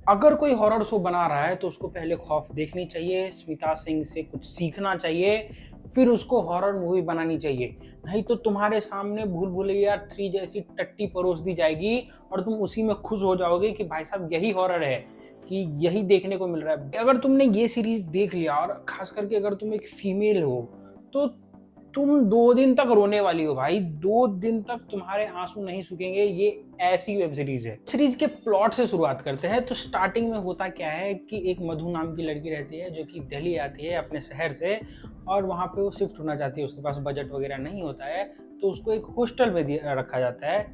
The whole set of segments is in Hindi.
अगर कोई हॉरर शो बना रहा है तो उसको पहले खौफ देखनी चाहिए, स्मिता सिंह से कुछ सीखना चाहिए, फिर उसको हॉरर मूवी बनानी चाहिए। नहीं तो तुम्हारे सामने भूल भुलैया 3 जैसी टट्टी परोस दी जाएगी और तुम उसी में खुश हो जाओगे कि भाई साहब यही हॉरर है, कि यही देखने को मिल रहा है। अगर तुमने ये सीरीज देख लिया और खास करके अगर तुम एक फीमेल हो तो तुम 2 दिन तक रोने वाली हो भाई, 2 दिन तक तुम्हारे आंसू नहीं सूखेंगे। ये ऐसी वेब सीरीज है। सीरीज के प्लॉट से शुरुआत करते हैं। तो स्टार्टिंग में होता क्या है कि एक मधु नाम की लड़की रहती है जो कि दिल्ली आती है अपने शहर से, और वहाँ पे वो शिफ्ट होना चाहती है। उसके पास बजट वगैरह नहीं होता है तो उसको एक हॉस्टल में रखा जाता है,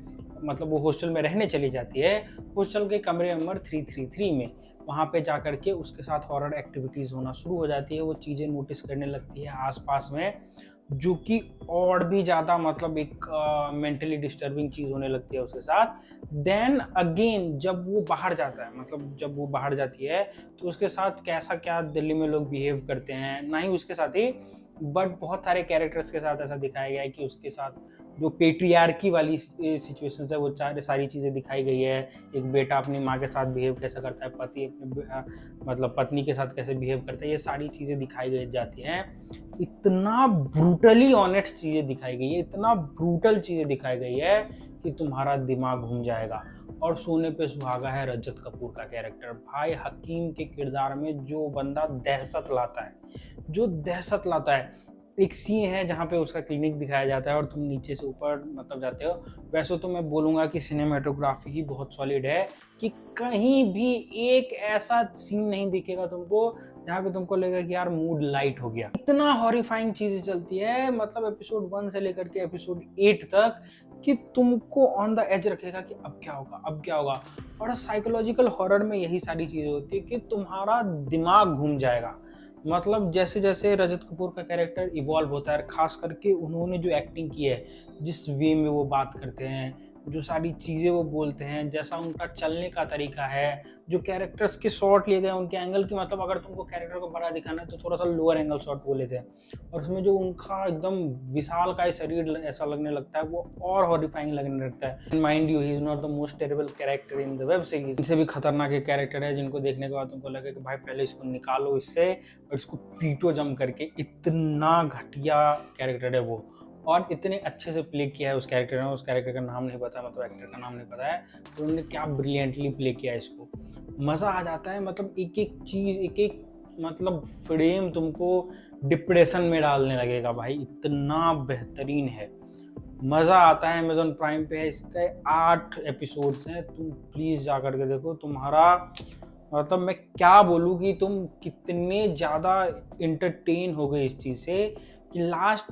मतलब वो हॉस्टल में रहने चली जाती है। हॉस्टल के कमरे नंबर 333 में वहाँ पे जा कर के उसके साथ हॉरर एक्टिविटीज़ होना शुरू हो जाती है। वो चीज़ें नोटिस करने लगती है आसपास में, जो कि और भी ज़्यादा मतलब एक मेंटली डिस्टर्बिंग चीज़ होने लगती है उसके साथ। देन अगेन जब वो बाहर जाता है, मतलब जब वो बाहर जाती है तो उसके साथ कैसा क्या दिल्ली में लोग बिहेव करते हैं, ना ही उसके साथ ही बट बहुत सारे कैरेक्टर्स के साथ ऐसा दिखाया गया है कि उसके साथ जो पेट्रियार्की वाली सिचुएशन है वो सारी चीज़ें दिखाई गई है। एक बेटा अपनी माँ के साथ बिहेव कैसा करता है, पति अपने मतलब पत्नी के साथ कैसे बिहेव करता है, ये सारी चीज़ें दिखाई गई जाती हैं। इतना ब्रूटली ऑनेस्ट चीज़ें दिखाई गई है, इतना ब्रूटल चीज़ें दिखाई गई है कि तुम्हारा दिमाग घूम जाएगा। और सोने पे सुहागा है रजत कपूर का कैरेक्टर। भाई हकीम के किरदार में जो बंदा दहशत लाता है, जो दहशत लाता है। एक सीन है जहाँ पे उसका क्लिनिक दिखाया जाता है और तुम नीचे से ऊपर मतलब जाते हो। वैसे तो मैं बोलूँगा कि सिनेमेटोग्राफी ही बहुत सॉलिड है, कि कहीं भी एक ऐसा सीन नहीं दिखेगा तुमको जहाँ पे तुमको लगेगा कि यार मूड लाइट हो गया। इतना हॉरिफाइंग चीज़ें चलती है, मतलब एपिसोड 1 से लेकर के एपिसोड 8 तक, कि तुमको ऑन द एज रखेगा कि अब क्या होगा, अब क्या होगा। और साइकोलॉजिकल हॉरर में यही सारी चीज़ें होती है कि तुम्हारा दिमाग घूम जाएगा। मतलब जैसे जैसे रजत कपूर का कैरेक्टर इवॉल्व होता है, खास करके उन्होंने जो एक्टिंग की है, जिस वे में वो बात करते हैं, जो सारी चीज़ें वो बोलते हैं, जैसा उनका चलने का तरीका है, जो कैरेक्टर्स के शॉट लिए गए उनके एंगल की, मतलब अगर तुमको कैरेक्टर को बड़ा दिखाना है तो थोड़ा सा लोअर एंगल शॉट वो लेते हैं। और उसमें जो उनका एकदम विशाल का शरीर ऐसा लगने लगता है, वो और हॉरिफाइंग लगने लगता है। Mind you, he is not the most terrible character in the web series. इनसे भी खतरनाक एक कैरेक्टर है जिनको देखने के बाद तुमको लगे कि भाई पहले इसको निकालो इससे और इसको पीटो जम करके। इतना घटिया कैरेक्टर है वो, और इतने अच्छे से प्ले किया है उस कैरेक्टर ने। उस कैरेक्टर का नाम नहीं पता, मतलब एक्टर का नाम नहीं पता है, तो उन्होंने क्या ब्रिलियंटली प्ले किया है इसको। मज़ा आ जाता है, मतलब एक एक चीज़, एक एक मतलब फ्रेम तुमको डिप्रेशन में डालने लगेगा भाई, इतना बेहतरीन है। मज़ा आता है। अमेजोन प्राइम पे है, इसके 8 एपिसोड्स हैं। तुम प्लीज़ जा करके देखो। तुम्हारा मतलब मैं क्या बोलूँ कि तुम कितने ज़्यादा इंटरटेन हो गए इस चीज़ से कि लास्ट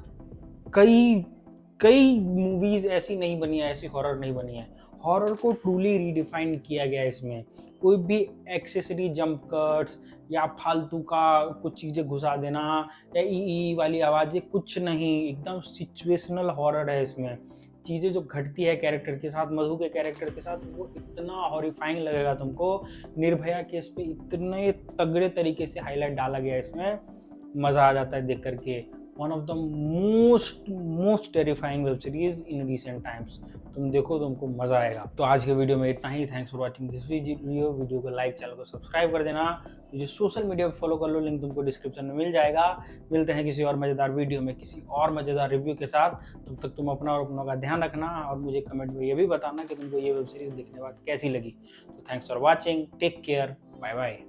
कई कई मूवीज ऐसी नहीं बनी है, ऐसी हॉरर नहीं बनी है। हॉरर को ट्रूली रीडिफाइन किया गया है इसमें। कोई भी एक्सेसरी जंप कट्स या फालतू का कुछ चीज़ें घुसा देना या ई वाली आवाज़ें कुछ नहीं, एकदम सिचुएशनल हॉरर है इसमें। चीज़ें जो घटती है कैरेक्टर के साथ, मधु के कैरेक्टर के साथ, वो इतना हॉरिफाइंग लगेगा तुमको। निर्भया केस पे इतने तगड़े तरीके से हाईलाइट डाला गया है इसमें, मज़ा आ जाता है देख करके। One of the most terrifying web series in recent times. तुम देखो, तुमको मजा आएगा। तो आज के वीडियो में इतना ही। Thanks for watching this video को लाइक, चैनल को सब्सक्राइब कर देना। मुझे सोशल मीडिया पे फॉलो कर लो, लिंक तुमको डिस्क्रिप्शन में मिल जाएगा। मिलते हैं किसी और मजेदार वीडियो में किसी और मजेदार रिव्यू के साथ। तब तक तुम अपना और अपनों का ध्यान रखना, और मुझे कमेंट में ये भी बताना कि तुमको ये वेब सीरीज देखने के बाद कैसी लगी। तो thanks for watching, take care, bye bye.